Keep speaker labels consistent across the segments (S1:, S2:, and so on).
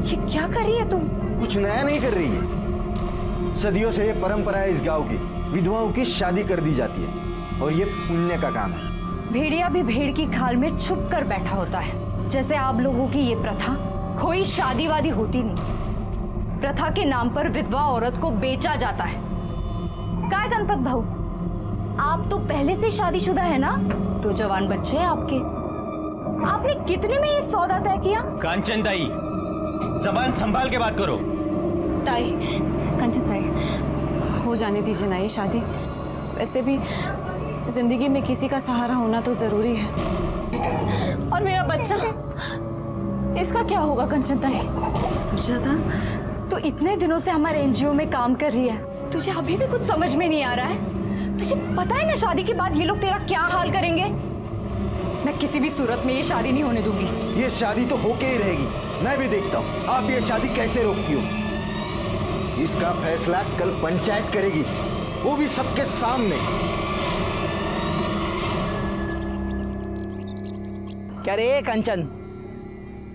S1: ये क्या कर रही है तुम?
S2: कुछ नया नहीं कर रही है। सदियों से ये परंपरा है इस गांव की, विधवाओं की शादी कर दी जाती है और ये पुण्य का काम है।
S1: भेड़िया भी भेड़ की खाल में छुप कर बैठा होता है। जैसे आप लोगों की ये प्रथा, कोई शादी वादी होती नहीं। प्रथा के नाम पर विधवा औरत को बेचा जाता है। क्या गणपत भाऊ, आप तो पहले से शादीशुदा है ना? तो जवान बच्चे हैं आपके। आपने कितने में ये सौदा तय किया?
S3: कांचन ताई, जबान संभाल के बात करो।
S4: ताई, कंचन ताई, हो जाने दीजिए ना ये शादी। वैसे भी जिंदगी में किसी का सहारा होना तो जरूरी है। और मेरा बच्चा, इसका क्या होगा कंचन ताई?
S1: सुजाता, तो इतने दिनों से हमारे एनजीओ में काम कर रही है, तुझे अभी भी कुछ समझ में नहीं आ रहा है? तुझे पता है ना शादी के बाद ये लोग तेरा क्या हाल करेंगे? मैं किसी भी सूरत में ये शादी नहीं होने दूंगी।
S2: ये शादी तो होके ही रहेगी। मैं भी देखता हूँ आप ये शादी कैसे रोकती हो। इसका फैसला कल पंचायत करेगी, वो भी सबके सामने।
S5: क्या रे कंचन,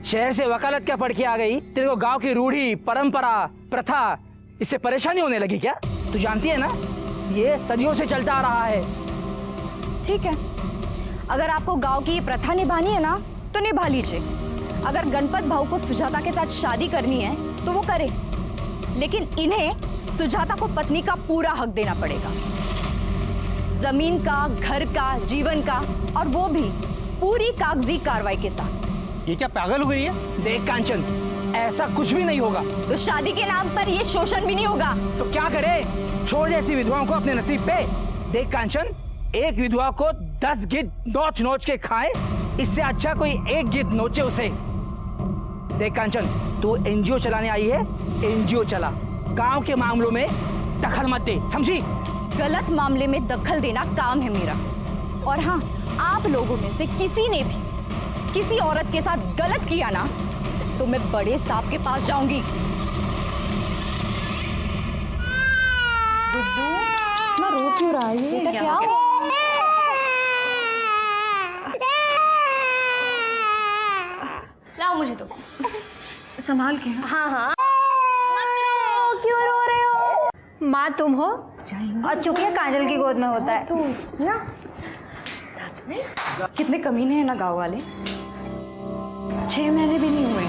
S5: शहर से वकालत क्या पढ़ के आ गई? तेरे को गांव की रूढ़ी, परंपरा, प्रथा, इससे परेशानी होने लगी क्या? तू जानती है ना, ये सदियों से चलता आ रहा है।
S1: ठीक है, अगर आपको गांव की ये प्रथा निभानी है ना, तो निभा लीजिए। अगर गणपत भाऊ को सुजाता के साथ शादी करनी है तो वो करे, लेकिन इन्हें सुजाता को पत्नी का पूरा हक देना पड़ेगा। जमीन का, घर का, जीवन का, और वो भी पूरी कागजी कार्रवाई के साथ।
S3: ये क्या पागल हो गई है?
S5: देख कांचन, ऐसा कुछ भी नहीं होगा।
S1: तो शादी के नाम पर ये शोषण भी नहीं होगा।
S5: तो क्या करे? छोड़ ऐसी विधवाओं को अपने नसीब पे। देख कांचन, एक विधवा को 10 गिद्ध नोच नोच के खाए, इससे अच्छा कोई एक गिद्ध नोचे उसे। देख कांचन, तू एनजीओ चलाने आई है, एनजीओ चला, गांव के मामलों में दखल मत दे, समझी?
S1: गलत मामले में दखल देना काम है मेरा। और हाँ, आप लोगों में से किसी ने भी किसी औरत के साथ गलत किया ना, तो मैं बड़े साहब के पास जाऊंगी। गुड्डू, मैं रो क्यों रहा है? बेटा क्या हुआ?
S4: लाओ मुझे तो, संभाल के।
S1: हाँ हाँ, क्यों रो रहे हो?
S6: माँ तुम हो और चुपिया काजल की गोद में होता है
S1: ना। साथ में कितने कमीने हैं ना गांव वाले। 6 महीने भी नहीं हुए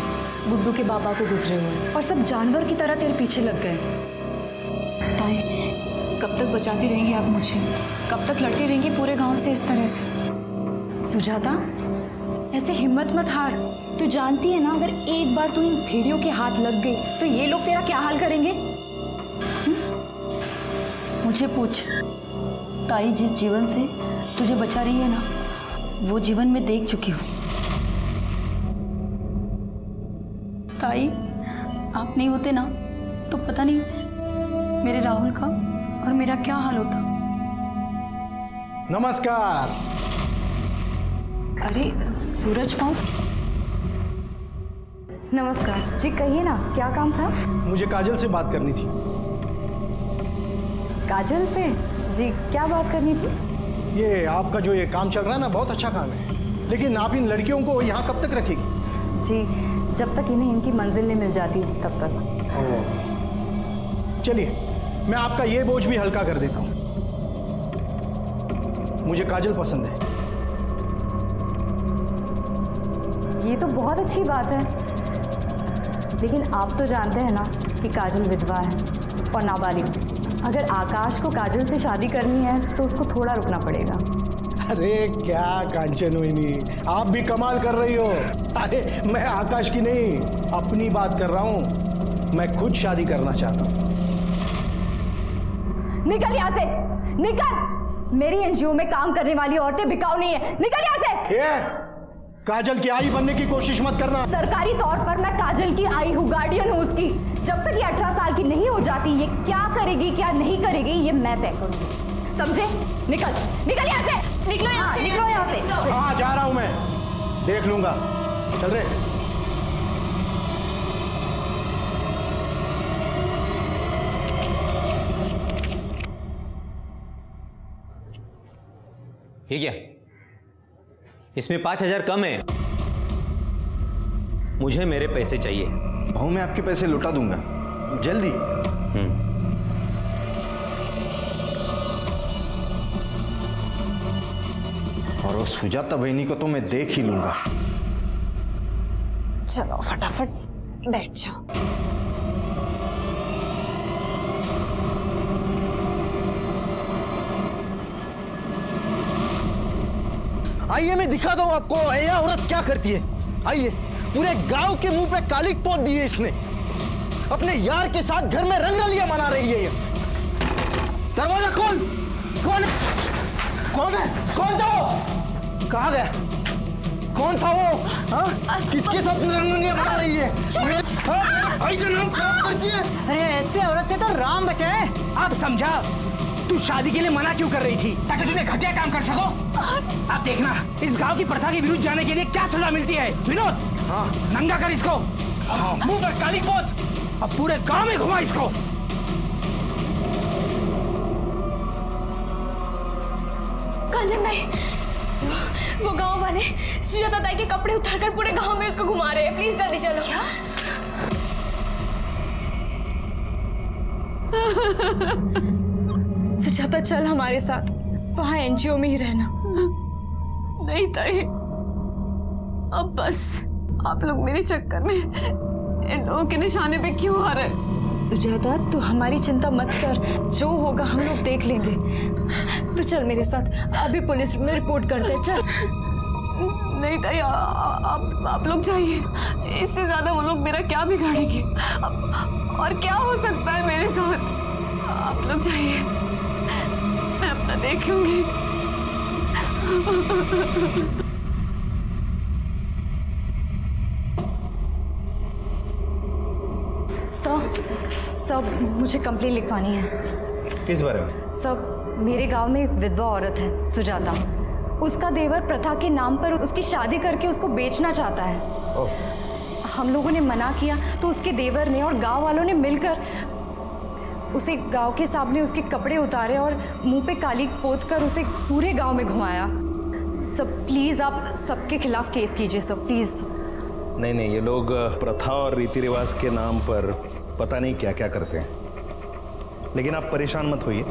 S1: गुड्डू के बाबा को गुजरे हुए, और सब जानवर की तरह तेरे पीछे लग गए।
S4: ताई, कब तक बचाती रहेंगी आप मुझे? कब तक लड़ती रहेंगी पूरे गांव से इस तरह से?
S1: सुजाता, ऐसे हिम्मत मत हार। तू जानती है ना, अगर एक बार तू इन भेड़ियों के हाथ लग गई तो ये लोग तेरा क्या हाल करेंगे?
S6: मुझे पूछ, ताई जिस जीवन से तुझे बचा रही है ना, वो जीवन में देख चुकी हूँ। ताई, आप नहीं होते ना तो पता नहीं मेरे राहुल का और मेरा क्या हाल होता।
S7: नमस्कार।
S1: अरे सूरज पाऊ, नमस्कार जी। कहिए ना, क्या काम था?
S7: मुझे काजल से बात करनी थी।
S1: काजल से? जी, क्या बात करनी थी?
S7: ये आपका जो ये काम चल रहा है ना, बहुत अच्छा काम है, लेकिन आप इन लड़कियों को यहाँ कब तक रखेगी?
S1: जी, जब तक इन्हें इनकी मंजिल नहीं मिल जाती तब तक।
S7: चलिए, मैं आपका ये बोझ भी हल्का कर देता हूँ। मुझे काजल पसंद है।
S1: ये तो बहुत अच्छी बात है, लेकिन आप तो जानते हैं ना कि काजल विधवा है और नाबालिग। अगर आकाश को काजल से शादी करनी है तो उसको थोड़ा रुकना पड़ेगा।
S7: अरे क्या कांचन मोहिनी, आप भी कमाल कर रही हो। अरे मैं आकाश की नहीं, अपनी बात कर रहा हूँ। मैं खुद शादी करना चाहता हूँ।
S1: निकल यहाँ से, निकल। मेरी एनजीओ में काम करने वाली औरतें बिकाऊ नहीं है। निकल यहाँ से।
S7: ये काजल की आई बनने की कोशिश मत करना।
S1: सरकारी तौर पर मैं काजल की आई हूँ, गार्डियन हूँ उसकी। जब तक ये 18 साल की नहीं हो जाती, ये क्या करेगी क्या नहीं करेगी ये मैं तय करूंगी, समझे? निकल, निकल यहाँ से। निकलो यहाँ से, निकलो यहाँ से।
S7: हाँ, जा रहा हूँ मैं, देख लूंगा। चल रहे।
S3: ये क्या? इसमें 5,000 कम है। मुझे मेरे पैसे चाहिए।
S2: भाव में आपके पैसे लौटा दूंगा, जल्दी। और वो सुजाता बहनी को तो मैं देख ही लूंगा।
S4: चलो फटाफट बैठ जाओ।
S2: आइए मैं दिखाता हूं आपको यह औरत क्या करती है। आइए, पूरे गांव के मुंह पे कालिक पोत दी है इसने। अपने यार के साथ घर में रंगरलियां मना रही है ये। दरवाजा खोल। कौन है? कौन है? कौन था वो? कहाँ गया? कौन था वो? हाँ? किसके साथ रंगरलियां मना रही है? हाँ? आई जो नाम खराब करती है।
S6: अरे ऐसे औरत से तो राम बचाए।
S5: अब समझा तू शादी के लिए मना क्यों कर रही थी, ताकि तूने घटिया काम कर सको। अब देखना इस गांव की प्रथा के विरुद्ध जाने के लिए क्या सजा मिलती है। विनोद,
S2: हाँ
S5: नंगा कर इसको, मुंह पर काली पोत, अब पूरे गांव में घुमा इसको।
S4: कंचन भाई, वो गांव वाले सुजाता ताई के कपड़े उतारकर पूरे गांव में उसको घुमा रहे हैं। प्लीज जल्दी चलो। क्या?
S1: सुजाता चल हमारे साथ, वहां एनजीओ में ही रहना।
S4: नहीं ताई, अब बस आप लोग मेरे चक्कर में इन लोगों के निशाने पे क्यों आ रहे?
S1: सुजाता तू हमारी चिंता मत कर, जो होगा हम लोग देख लेंगे। तू चल मेरे साथ, अभी पुलिस में रिपोर्ट करते हैं। चल।
S4: नहीं ताई, आप लोग जाइए। इससे ज्यादा वो लोग मेरा क्या बिगाड़ेंगे? और क्या हो सकता है मेरे साथ? आप लोग जाइए, मैं अपना देख लूंगी।
S1: सब मुझे कंप्लेंट लिखवानी है।
S3: किस बारे में?
S1: सब मेरे गांव में एक विधवा औरत है सुजाता, उसका देवर प्रथा के नाम पर उसकी शादी करके उसको बेचना चाहता है। हम लोगों ने मना किया तो उसके देवर ने और गांव वालों ने मिलकर उसे गांव के सामने उसके कपड़े उतारे और मुंह पे काली पोत कर उसे पूरे गांव में घुमाया। सब प्लीज आप सबके खिलाफ केस कीजिए सब, प्लीज।
S8: नहीं नहीं, ये लोग प्रथा और रीति रिवाज के नाम पर पता नहीं क्या क्या करते हैं। लेकिन आप परेशान मत होइए,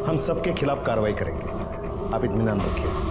S8: हम सबके खिलाफ कार्रवाई करेंगे, आप इत्मीनान रखिए।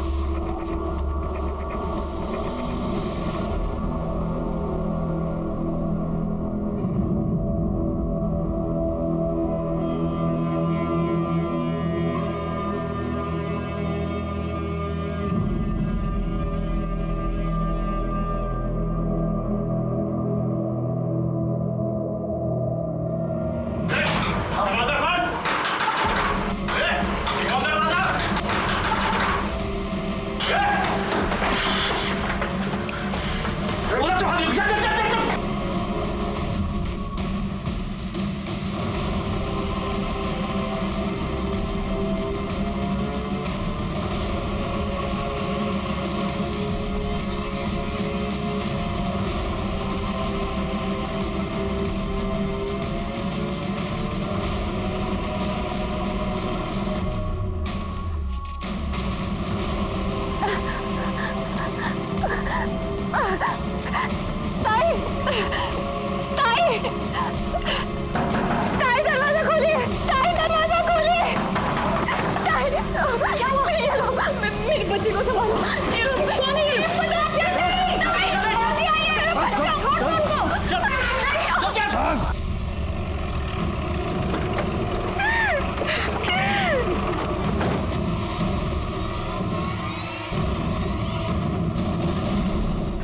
S4: बच्चे को संभालो। ये लोग कौन है? ये पता नहीं। जल्दी आइए, मेरे बच्चे को छोड़ दो।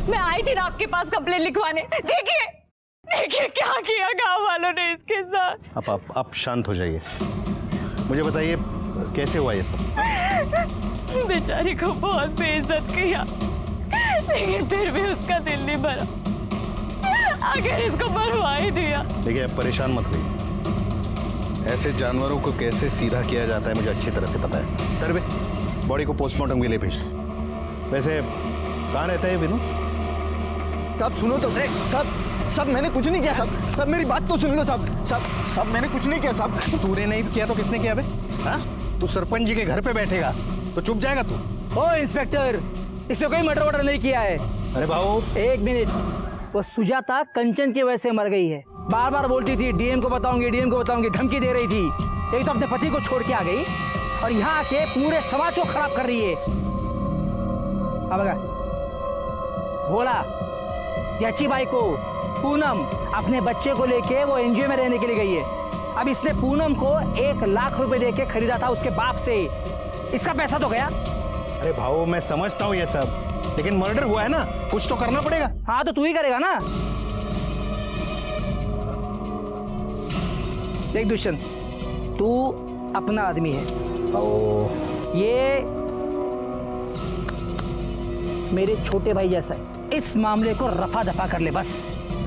S1: मैं आई थी ना आपके पास कंप्लेंट लिखवाने। देखिए देखिए क्या किया गांव वालों ने इसके साथ।
S8: आप शांत हो जाइए। मुझे बताइए कैसे हुआ ये सब?
S4: बेचारी को बहुत बेइज्जत किया, लेकिन फिर भी उसका दिल नहीं भरा, आखिर इसको मरवा ही दिया।
S8: देखिए आप परेशान मत होइए, ऐसे जानवरों को कैसे सीधा किया जाता है मुझे अच्छी तरह से पता है। तरबे बॉडी को पोस्टमार्टम के लिए भेज दो। वैसे कहाँ रहता है विनू?
S2: साहब सुनो तो। साहब मैंने कुछ नहीं किया साहब। साहब मेरी बात तो सुन लो साहब। साहब मैंने कुछ नहीं किया साहब।
S8: तूने नहीं किया तो किसने किया बे? हाँ? तू सरपंच जी के घर पे बैठेगा तो चुप जाएगा तू?
S5: ओ इंस्पेक्टर, इसने कोई मर्डर वर्डर नहीं किया है।
S8: अरे बाबू,
S5: एक मिनट, वो सुजाता कंचन की वजह से मर गई है। बार बार बोलती थी डीएम को बताऊंगी, डीएम को बताऊंगी, धमकी दे रही थी। एक तो अपने पति को छोड़ के आ गई और यहाँ आके पूरे समाज को खराब कर रही है। अब अगर भोला, याची बाई को, पूनम अपने बच्चे को लेके वो एनजीओ में रहने के लिए गई है। अब इसने पूनम को 1 लाख रुपए देके खरीदा था उसके बाप से। इसका पैसा तो गया।
S8: अरे भाऊ मैं समझता हूँ ये सब, लेकिन मर्डर हुआ है ना, कुछ तो करना पड़ेगा।
S5: हाँ तो तू ही करेगा ना। देख दुष्यंत, तू अपना आदमी है। ये मेरे छोटे भाई जैसा है। इस मामले को रफा दफा कर ले बस।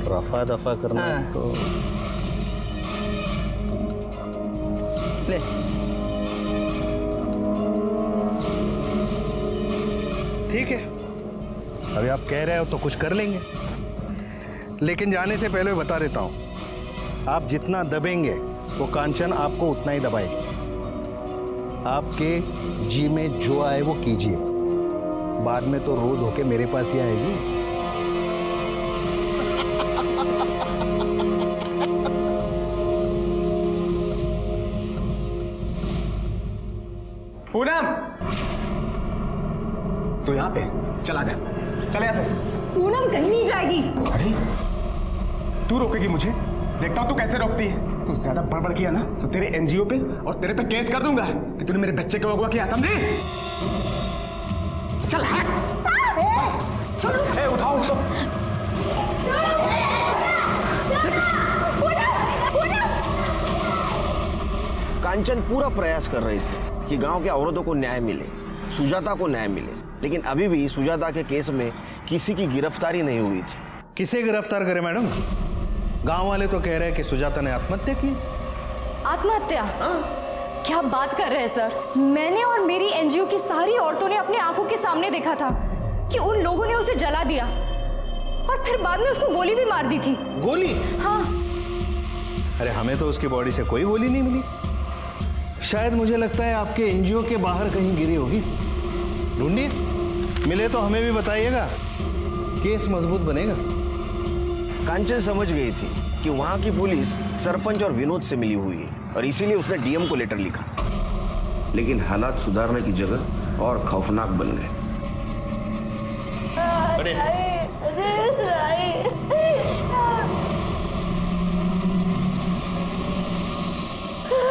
S8: रफा दफा करना
S5: हाँ।
S8: तो
S5: ले।
S8: ठीक है, अभी आप कह रहे हो तो कुछ कर लेंगे, लेकिन जाने से पहले बता देता हूं, आप जितना दबेंगे वो कांचन आपको उतना ही दबाएगी। आपके जी में जो आए वो कीजिए, बाद में तो रोज होके मेरे पास ही आएगी।
S9: पूनम, तो यहाँ पे चला जा, चले यहाँ से।
S1: पूनम कहीं नहीं जाएगी।
S9: अरे तू रोकेगी मुझे? देखता हूँ तू कैसे रोकती है। तू ज्यादा बड़बड़ किया ना तो तेरे एनजीओ पे और तेरे पे केस कर दूंगा कि तूने मेरे बच्चे को अगवा किया, समझी? चल हट। ए, उठाओ उसको।
S2: कांचन पूरा प्रयास कर रही थी कि गांव के औरतों को न्याय मिले, सुजाता को न्याय मिले, लेकिन अभी भी सुजाता के केस में किसी की गिरफ्तारी नहीं हुई थी।
S8: किसे गिरफ्तार करे मैडम? गांव वाले तो कह रहे हैं कि सुजाता ने आत्महत्या की।
S1: आत्महत्या? क्या बात कर रहे हैं सर? मैंने और मेरी एनजीओ की सारी औरतों ने अपनी आंखों के सामने देखा था कि उन लोगों ने उसे जला दिया और फिर बाद में उसको गोली भी मार दी थी।
S8: गोली?
S1: हाँ।
S8: अरे हमें तो उसकी बॉडी से कोई गोली नहीं मिली। शायद मुझे लगता है आपके एनजीओ के बाहर कहीं गिरी होगी। ढूंढिए, मिले तो हमें भी बताइएगा, केस मजबूत बनेगा।
S2: कांचन समझ गई थी कि वहां की पुलिस सरपंच और विनोद से मिली हुई है और इसीलिए उसने डीएम को लेटर लिखा, लेकिन हालात सुधारने की जगह और खौफनाक बन गए।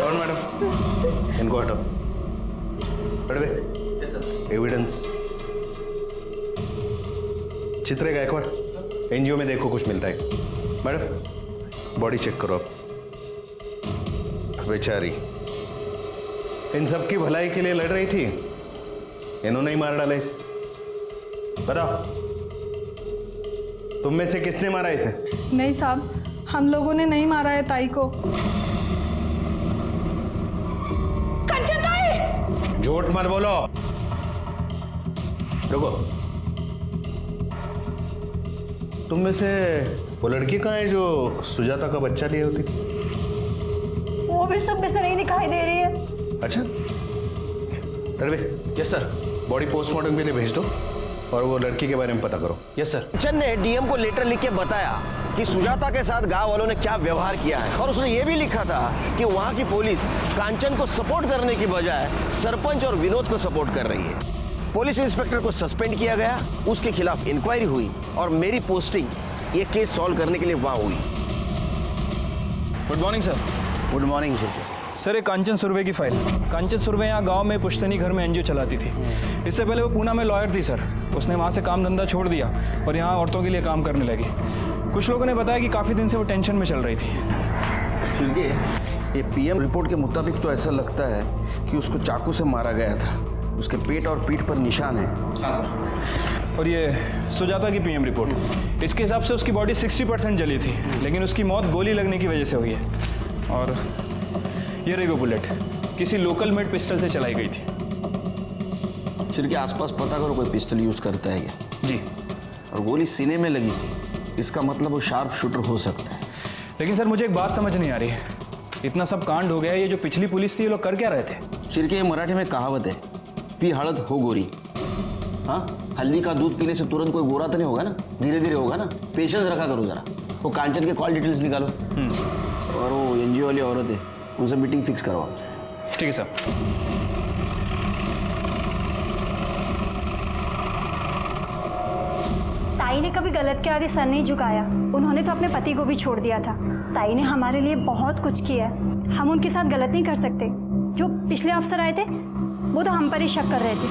S8: मैडम, इनको हटाओ। एविडेंस। चित्रे गायकवाड़, एनजीओ में देखो कुछ मिलता है। मैडम बॉडी चेक करो आप। बेचारी इन सब की भलाई के लिए लड़ रही थी, इन्होंने ही मार डाला इसे। बताओ, तुम में से किसने मारा इसे?
S10: नहीं साहब, हम लोगों ने नहीं मारा है ताई को।
S1: कंचन ताई!
S8: झूठ मत बोलो। रुको, तुम में से वो लड़की कहाँ है जो सुजाता का बच्चा लिए होती?
S6: वो भी सब में से नहीं दिखाई दे रही है।
S8: अच्छा, Tadve. Yes sir. Body postmortem के लिए भेज दो और वो लड़की के बारे में पता करो। Yes sir.
S2: कांचन ने डीएम को लेटर लिख के बताया कि सुजाता के साथ गांव वालों ने क्या व्यवहार किया है, और उसने ये भी लिखा था कि वहां की पुलिस कांचन को सपोर्ट करने की बजाय सरपंच और विनोद को सपोर्ट कर रही है। पुलिस इंस्पेक्टर को सस्पेंड किया गया, उसके खिलाफ इंक्वायरी हुई और मेरी पोस्टिंग ये केस सॉल्व करने के लिए वहां हुई।
S11: Good morning sir.
S2: Good morning
S11: sir, ये कांचन सुर्वे की फाइल। कांचन सुर्वे यहाँ गांव में पुश्तैनी घर में एनजीओ चलाती थी। इससे पहले वो पूना में लॉयर थी सर। उसने वहाँ से काम धंधा छोड़ दिया और यहाँ औरतों के लिए काम करने लगी। कुछ लोगों ने बताया कि काफ़ी दिन से वो टेंशन में चल रही थी।
S2: ये पीएम रिपोर्ट के मुताबिक तो ऐसा लगता है कि उसको चाकू से मारा गया था। उसके पेट और पीठ पर निशान है।
S11: और ये सुजाता की पीएम रिपोर्ट, इसके हिसाब से उसकी बॉडी 60% जली थी, लेकिन उसकी मौत गोली लगने की वजह से हुई है। और ये रही वो बुलेट, किसी लोकल मेड पिस्टल से चलाई गई थी।
S2: सिर के आसपास पता करो कोई पिस्टल यूज करता है क्या?
S11: जी।
S2: और गोली सीने में लगी थी, इसका मतलब वो शार्प शूटर हो सकता है।
S11: लेकिन सर मुझे एक बात समझ नहीं आ रही है, इतना सब कांड हो गया, ये जो पिछली पुलिस थी ये लोग कर क्या रहे थे?
S2: चिरके मराठी में कहावत है, पी हळद हो गोरी। हाँ, हल्दी का दूध पीने से तुरंत कोई गोरा तो नहीं होगा ना, धीरे धीरे होगा ना। पेशेंस रखा करो जरा। वो कांचन के कॉल डिटेल्स निकालो और वो एनजीओ वाली औरत है उनसे मीटिंग फिक्स करवाओ।
S11: ठीक है सर।
S6: ताई ने कभी गलत के आगे सर नहीं झुकाया। उन्होंने तो अपने पति को भी छोड़ दिया था। ताई ने हमारे लिए बहुत कुछ किया है। हम उनके साथ गलत नहीं कर सकते। जो पिछले अफसर आए थे वो तो हम पर ही शक कर रहे थे।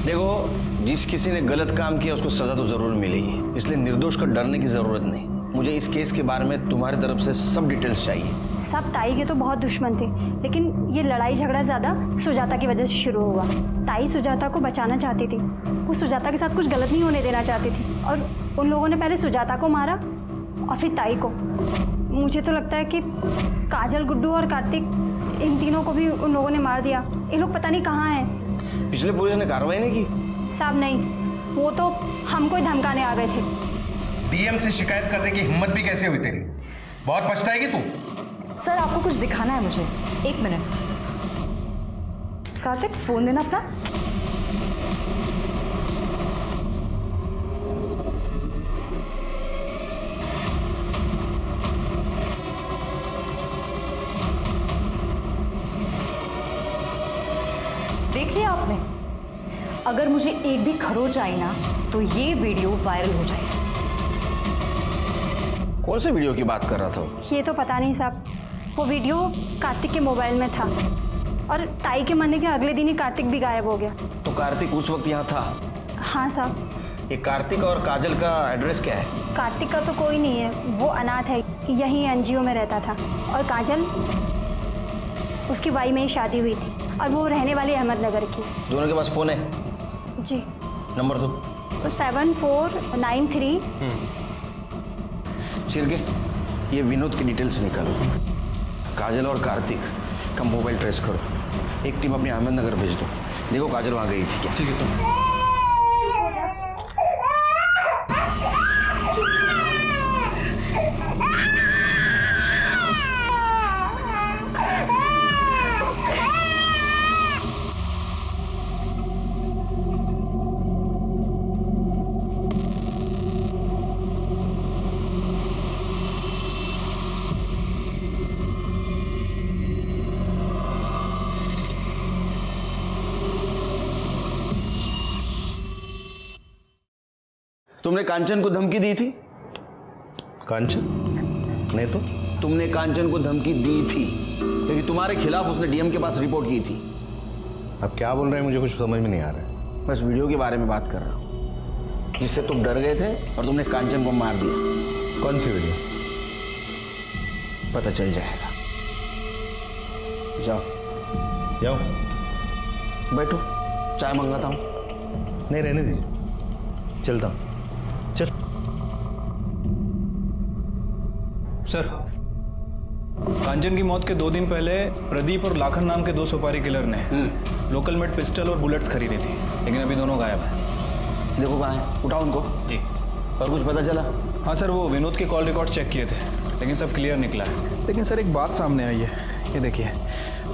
S2: देखो, जिस किसी ने गलत काम किया उसको सजा तो जरूर मिलेगी, इसलिए निर्दोष को डरने की जरूरत नहीं। मुझे इस केस के बारे में तुम्हारी तरफ से सब डिटेल्स चाहिए।
S6: सब ताई के तो बहुत दुश्मन थे, लेकिन ये लड़ाई झगड़ा ज़्यादा सुजाता की वजह से शुरू हुआ। ताई सुजाता को बचाना चाहती थी। वो सुजाता के साथ कुछ गलत नहीं होने देना चाहती थी और उन लोगों ने पहले सुजाता को मारा और फिर ताई को। मुझे तो लगता है कि काजल, गुड्डू और कार्तिक, इन तीनों को भी उन लोगों ने मार दिया। ये लोग पता नहीं कहाँ हैं।
S2: पिछले पुलिस ने कार्रवाई नहीं की?
S6: साहब नहीं, वो तो हमको ही धमकाने आ गए थे।
S8: डीएम से शिकायत करने की हिम्मत भी कैसे हुई तेरी? बहुत पछताएगी तू।
S1: सर आपको कुछ दिखाना है मुझे, 1 मिनट। कार्तिक फोन देना अपना। देख लिया आपने? अगर मुझे एक भी खरोच आई ना तो ये वीडियो वायरल हो जाएगी।
S2: कौन से वीडियो की बात कर रहा था?
S6: ये तो पता नहीं साहब। वो वीडियो कार्तिक के मोबाइल में था और ताई के मरने के अगले दिन ही कार्तिक भी गायब हो गया।
S2: तो कार्तिक उस वक्त यहाँ था?
S6: हाँ साहब।
S2: ये कार्तिक और काजल का एड्रेस क्या है?
S6: कार्तिक का तो कोई नहीं है, वो अनाथ है, यहीं एनजीओ में रहता था। और काजल, उसकी वाई में ही शादी हुई थी और वो रहने वाली अहमदनगर की।
S2: दोनों के पास फोन है?
S6: जी।
S2: नंबर दो।
S6: 7493।
S2: शिरके, ये विनोद की डिटेल्स निकालो। काजल और कार्तिक का मोबाइल ट्रेस करो। एक टीम अपनी अहमदनगर भेज दो। देखो काजल वहाँ गई थी क्या?
S11: ठीक है सर।
S2: तुमने कांचन को धमकी दी थी?
S8: कांचन? नहीं तो?
S2: तुमने कांचन को धमकी दी थी क्योंकि तुम्हारे खिलाफ उसने डीएम के पास रिपोर्ट की थी।
S8: अब क्या बोल रहे हैं मुझे कुछ समझ में नहीं आ रहा है।
S2: बस वीडियो के बारे में बात कर रहा हूँ जिससे तुम डर गए थे और तुमने कांचन को मार दिया।
S8: कौन सी वीडियो?
S2: पता चल जाएगा। जाओ
S8: जाओ,
S2: बैठो, चाय मंगाता हूँ।
S8: नहीं रहने दीजिए, चलता हूँ। चल।
S11: सर, कांचन की मौत के 2 दिन पहले प्रदीप और लाखन नाम के 2 सुपारी किलर ने लोकल मेड पिस्टल और बुलेट्स खरीदी थी, लेकिन अभी दोनों गायब हैं।
S2: देखो कहाँ है, उठाओ उनको।
S11: जी।
S2: और कुछ पता चला?
S11: हाँ सर, वो विनोद के कॉल रिकॉर्ड चेक किए थे, लेकिन सब क्लियर निकला है। लेकिन सर एक बात सामने आई है, ये देखिए,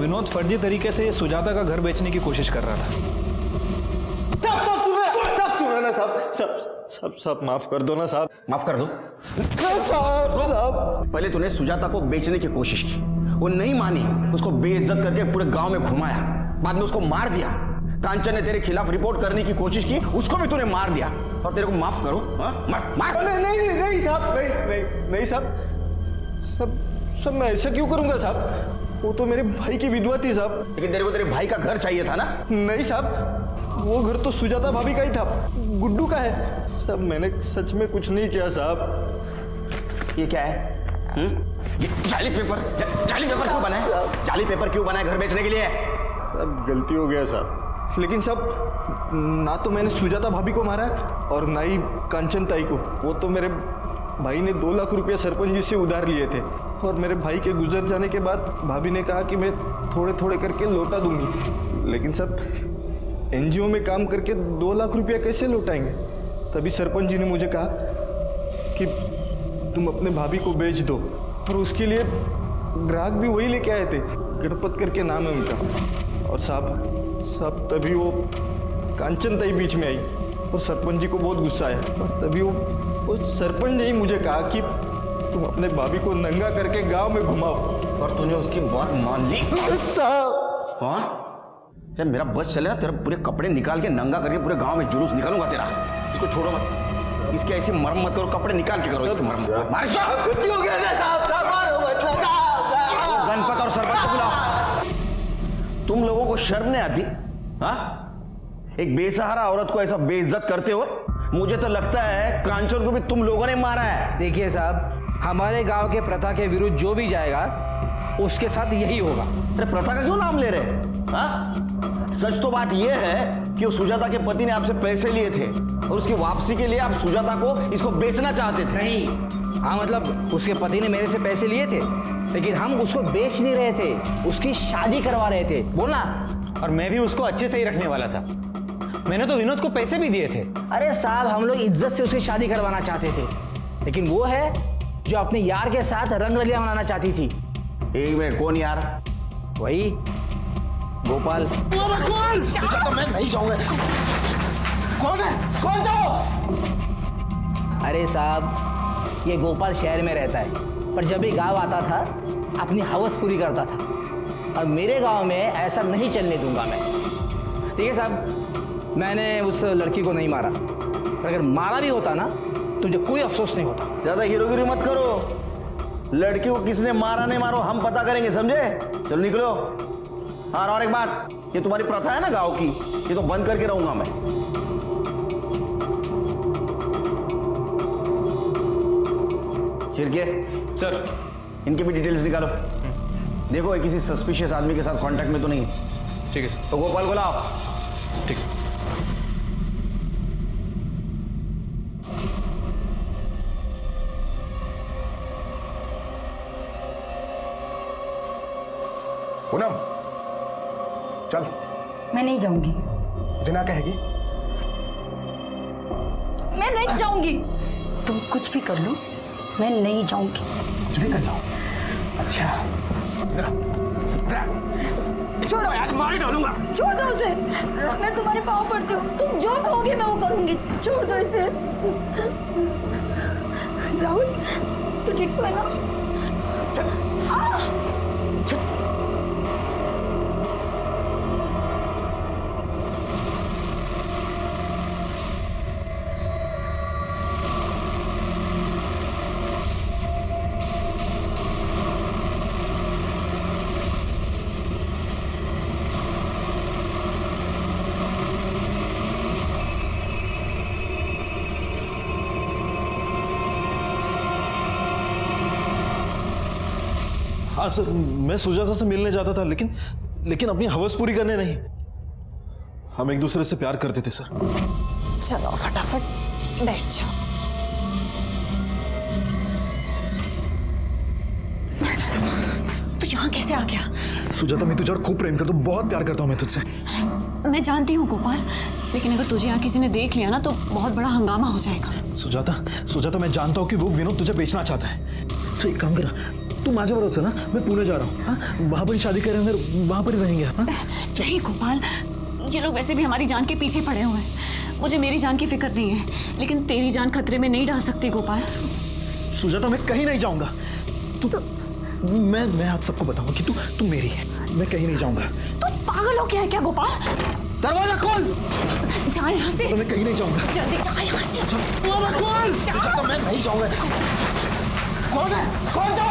S11: विनोद फर्जी तरीके से सुजाता का घर बेचने की कोशिश कर रहा था।
S2: सब माफ कर दो ना साहब। माफ कर दो साहब। पहले तूने सुजाता को बेचने की कोशिश की, वो नहीं मानी, उसको बेइज्जत करके पूरे गांव में घुमाया, बाद में उसको मार दिया। कांचन ने तेरे खिलाफ रिपोर्ट करने की कोशिश की, उसको भी तूने मार दिया और तेरे को माफ करो? मार। नहीं साहब, नहीं साहब, सब मैं ऐसा क्यों करूंगा साहब? वो तो मेरे भाई की विधवा थी साहब। लेकिन तेरे को तेरे भाई का घर चाहिए था ना? नहीं साहब, वो घर तो सुजाता भाभी का ही था, गुड्डू का है साहब। मैंने सच में कुछ नहीं किया साहब। ये क्या है? ये जाली पेपर क्यों बनाए? जाली पेपर क्यों बनाए घर बेचने के लिए? सब गलती हो गया साहब। लेकिन साहब, ना तो मैंने सुजाता भाभी को मारा है और ना ही कांचन ताई को। वो तो मेरे भाई ने 2 लाख रुपया सरपंच जी से उधार लिए थे और मेरे भाई के गुजर जाने के बाद भाभी ने कहा कि मैं थोड़े थोड़े करके लौटा दूंगी। लेकिन सब एनजीओ में काम करके 2 लाख रुपया कैसे लौटाएंगे? तभी सरपंच जी ने मुझे कहा कि तुम अपने भाभी को बेच दो, और उसके लिए ग्राहक भी वही लेके आए थे, गणपत करके नाम है उनका। और साहब तभी वो कांचन ताई बीच में आई और सरपंच जी को बहुत गुस्सा आया और तभी वो सरपंच ने ही मुझे कहा कि तुम अपने भाभी को नंगा करके गांव में घुमाओ।
S12: और तूने उसकी बात मान ली?
S2: साहब
S12: हाँ, जब मेरा बस चले ना तेरा पूरे कपड़े निकाल के नंगा करके पूरे गांव में जुलूस निकालूंगा तेरा। इसको छोड़ो मत, इसकी ऐसी मरम्मत करो, कपड़े निकाल के करो इसकी मरम्मत। मार इसको।
S2: गलती हो गया साहब, मारो मतलब साहब।
S12: गणपत और सरपंच को बुलाओ। तुम लोगों को शर्म नहीं आती? हाँ, एक बेसहारा औरत को ऐसा बेइज्जत करते हो? मुझे तो लगता है कांचन को भी तुम लोगों ने मारा है।
S5: देखिए साहब, हमारे गांव के प्रथा के विरुद्ध जो भी जाएगा उसके साथ यही होगा।
S12: अरे प्रथा का क्यों नाम ले रहे हैं? हाँ? सच तो बात यह है कि उस सुजाता के पति ने आपसे पैसे लिए थे और उसकी वापसी के लिए आप सुजाता को इसको बेचना चाहते थे।
S5: नहीं, हाँ मतलब उसके पति ने मेरे से पैसे लिए थे, लेकिन हम उसको बेच नहीं रहे थे, उसकी शादी करवा रहे थे। बोलना।
S3: और मैं भी उसको अच्छे से ही रखने वाला था। मैंने तो विनोद को पैसे भी दिए थे।
S5: अरे साहब, हम लोग इज्जत से उसकी शादी करवाना चाहते थे, लेकिन वो है जो अपने यार के साथ रंगरलियां मनाना चाहती थी।
S12: एक मिनट, कौन यार?
S5: वही गोपाल।
S2: सुजाता, मैं नहीं जाऊंगा। कौन है? कौन तो?
S5: अरे साहब, ये गोपाल शहर में रहता है, पर जब भी गांव आता था अपनी हवस पूरी करता था। और मेरे गांव में ऐसा नहीं चलने दूंगा मैं। ठीक है साहब, मैंने उस लड़की को नहीं मारा, पर अगर मारा भी होता ना तो मुझे कोई अफसोस नहीं होता।
S12: ज्यादा हीरोगिरी मत करो। लड़की को किसने मारा नहीं मारो हम पता करेंगे, समझे? चलो निकलो। हाँ, और एक बात, ये तुम्हारी प्रथा है ना गांव की, ये तो बंद करके रहूंगा मैं। चिरके
S11: सर,
S12: इनकी भी डिटेल्स निकालो। देखो ये किसी सस्पिशियस आदमी के साथ कांटेक्ट में तो नहीं है।
S11: ठीक है सर।
S12: तो गोपाल को लाओ।
S11: ठीक।
S9: पूनम, चल।
S6: मैं नहीं जाऊंगी।
S9: मुझे ना कहेगी?
S6: मैं नहीं जाऊंगी। तुम कुछ भी कर लो, मैं नहीं जाऊंगी।
S9: कुछ भी कर लो? अच्छा,
S6: छोड़ो,
S9: आज मार ही डालूंगा।
S6: छोड़ दो उसे। मैं तुम्हारे पाँव पड़ती हूँ, तुम जो कहोगे मैं वो करूंगी। छोड़ दो इसे। राहुल, तू ठीक तो है ना?
S13: हाँ सर, मैं सुजाता से मिलने जाता था, लेकिन अपनी हवस पूरी करने नहीं। हम एक दूसरे से प्यार करते थे सर।
S4: चलो फटाफट बैठ जाओ। तू यहाँ कैसे आ गया?
S13: सुजाता, मैं तुझे और खूब प्रेम करता हूँ, बहुत प्यार करता हूँ मैं तुझसे।
S4: मैं जानती हूँ गोपाल, लेकिन अगर तुझे यहाँ किसी ने देख लिया ना तो बहुत बड़ा हंगामा हो जाएगा।
S13: सुजाता, मैं जानता हूँ कि वो विनोद तुझे बेचना चाहता है। तो एक काम कर, तू माझ्या बरोबर चल ना, मैं पुणे जा रहा हूँ। हाँ, वहाँ पर ही शादी करेंगे, वहाँ पर ही रहेंगे। हाँ?
S4: नहीं गोपाल, ये लोग वैसे भी हमारी जान के पीछे पड़े हुए हैं। मुझे मेरी जान की फिक्र नहीं है, लेकिन तेरी जान खतरे में नहीं डाल सकती गोपाल।
S13: सुजाता, मैं कहीं नहीं जाऊंगा। मैं आप सबको बताऊंगा कि तू मेरी है। मैं कहीं नहीं जाऊंगा।
S4: तू पागल हो गया है क्या गोपाल?
S2: दरवाजा खोल।
S4: जा यहाँ से।
S13: मैं कहीं नहीं जाऊंगा।
S4: जल्दी जा यहाँ से।
S2: दरवाजा खोल। सुजाता, मैं नहीं जाऊंगा। कौन है? कौन तो?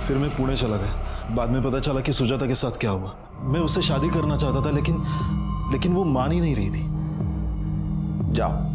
S13: फिर मैं पुणे चला गया। बाद में पता चला कि सुजाता के साथ क्या हुआ। मैं उससे शादी करना चाहता था, लेकिन वो मान ही नहीं रही थी।
S12: जाओ।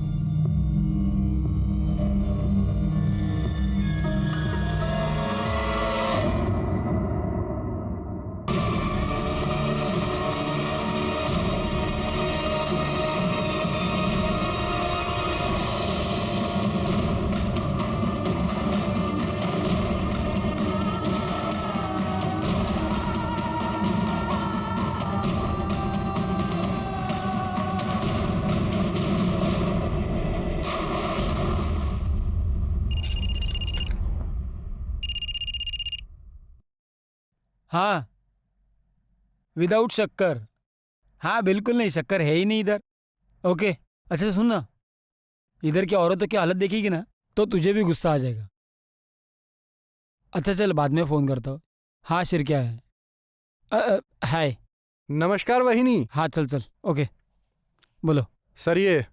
S14: हाँ, विदाउट शक्कर। हाँ बिल्कुल नहीं, शक्कर है ही नहीं इधर। ओके, अच्छा सुन ना, इधर की औरतों की हालत देखेगी ना तो तुझे भी गुस्सा आ जाएगा। अच्छा चल, बाद में फ़ोन करता हूँ। हाँ शिर, क्या है? हाय।
S7: नमस्कार वहिनी।
S14: हाँ चल चल, ओके बोलो।
S7: सर ये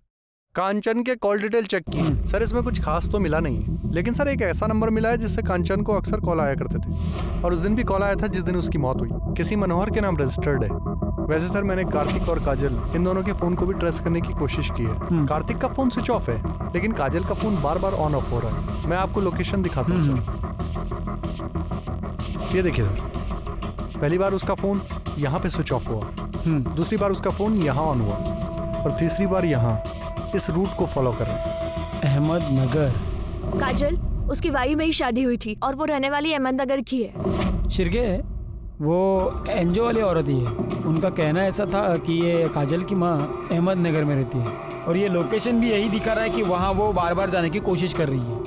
S7: कांचन के कॉल डिटेल चेक की सर, इसमें कुछ खास तो मिला नहीं, लेकिन सर एक ऐसा नंबर मिला है जिससे कांचन को अक्सर कॉल आया करते थे, और उस दिन भी कॉल आया था जिस दिन उसकी मौत हुई। किसी मनोहर के नाम रजिस्टर्ड है। वैसे सर मैंने कार्तिक और काजल इन दोनों के फ़ोन को भी ट्रेस करने की कोशिश की है। कार्तिक का फ़ोन स्विच ऑफ है, लेकिन काजल का phone bar bar on off हो रहा है। मैं आपको लोकेशन दिखाता हूँ सर। ये देखिए सर, पहली बार उसका फ़ोन यहाँ पे स्विच ऑफ हुआ, दूसरी बार उसका फ़ोन यहाँ ऑन हुआ, और तीसरी बार यहाँ इस रूट को फॉलो कर रहे हैं।
S14: अहमदनगर।
S15: काजल, उसकी वाई में ही शादी हुई थी और वो रहने वाली अहमदनगर की है।
S14: शिरके, वो एनजीओ वाली औरत ही है। उनका कहना ऐसा था कि ये काजल की माँ अहमदनगर में रहती है, और ये लोकेशन भी यही दिखा रहा है कि वहाँ वो बार बार जाने की कोशिश कर रही है।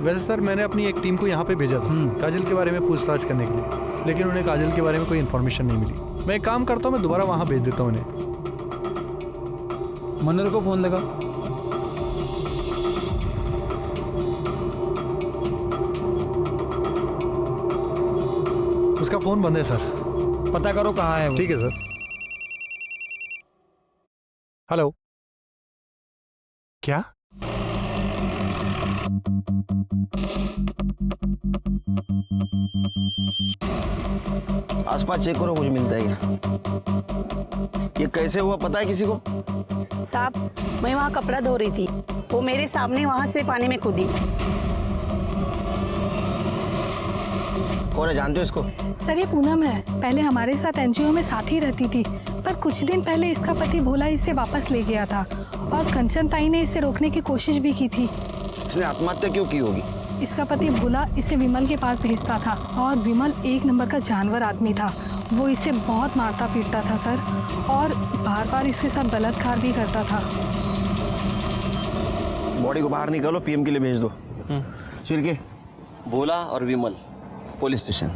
S7: वैसे सर मैंने अपनी एक टीम को यहाँ पे भेजा था काजल के बारे में पूछताछ करने के लिए, लेकिन उन्हें काजल के बारे में कोई इन्फॉर्मेशन नहीं मिली। मैं एक काम करता हूँ, मैं दोबारा वहाँ भेज देता हूँ उन्हें।
S14: मनोहर को फ़ोन लगा।
S7: उसका फ़ोन बंद है सर।
S14: पता करो कहाँ है वो।
S7: ठीक है सर। हेलो, क्या?
S12: आसपास चेक करो, मुझे मिलता है क्या? ये कैसे हुआ पता है किसी को?
S4: साहब, मैं वहाँ कपड़ा धो रही थी, वो मेरे सामने वहाँ से पानी में कूदी।
S12: कौन है, जानते हो इसको?
S10: सर ये पूनम है, पहले हमारे साथ एनजीओ में साथ ही रहती थी, पर कुछ दिन पहले इसका पति भोला इसे वापस ले गया था, और कंचन ताई ने इसे रोकने की कोशिश भी की थी।
S12: इसने आत्महत्या क्यों की होगी?
S10: इसका पति भोला इसे विमल के पास भेजता था, और विमल एक नंबर का जानवर आदमी था। वो इसे बहुत मारता पीटता था सर, और बार बार इसके साथ बलात्कार भी करता था।
S12: बॉडी को बाहर निकालो, पीएम के लिए भेज दो। शिरके, भोला और विमल पुलिस स्टेशन।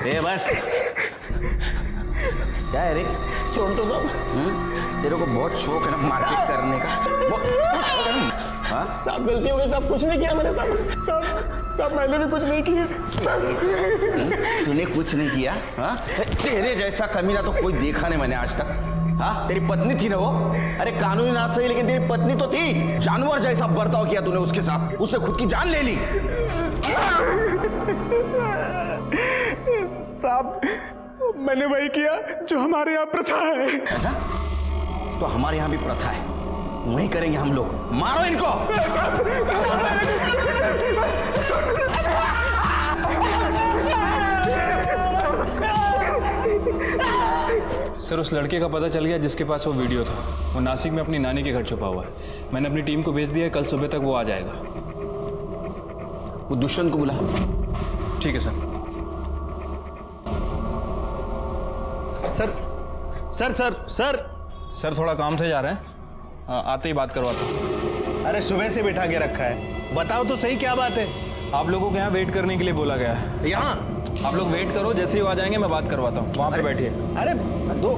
S12: ए बस, क्या है रे? छोड़ तो सब। तेरे को बहुत शौक है ना मार्केट करने का। हाँ?
S9: साहब गलती हो गई साहब, कुछ नहीं किया मैंने साहब मैंने भी कुछ नहीं किया।
S12: तूने कुछ नहीं किया? हाँ? तेरे जैसा कमीना तो कोई देखा नहीं मैंने आज तक। हाँ, तेरी पत्नी थी ना वो? अरे कानूनी ना सही, लेकिन तेरी पत्नी तो थी। जानवर जैसा बर्ताव किया तूने उसके साथ, उसने खुद की जान ले ली।
S9: साहब मैंने वही किया जो हमारे यहाँ प्रथा है।
S12: ऐसा? तो हमारे यहाँ भी प्रथा है, वही करेंगे हम लोग। मारो इनको।
S11: सर उस लड़के का पता चल गया जिसके पास वो वीडियो था। वो नासिक में अपनी नानी के घर छुपा हुआ है। मैंने अपनी टीम को भेज दिया है, कल सुबह तक वो आ जाएगा।
S12: वो दुष्यंत को बुला।
S11: ठीक है सर। सर थोड़ा काम से जा रहे हैं, आते ही बात करवाता हूँ।
S8: अरे सुबह से बिठा के रखा है, बताओ तो सही क्या बात है?
S11: आप लोगों को यहाँ वेट करने के लिए बोला गया है।
S8: यहाँ
S11: आप लोग वेट करो, जैसे ही वो आ जाएंगे मैं बात करवाता हूँ। वहाँ पे बैठिए।
S8: अरे दो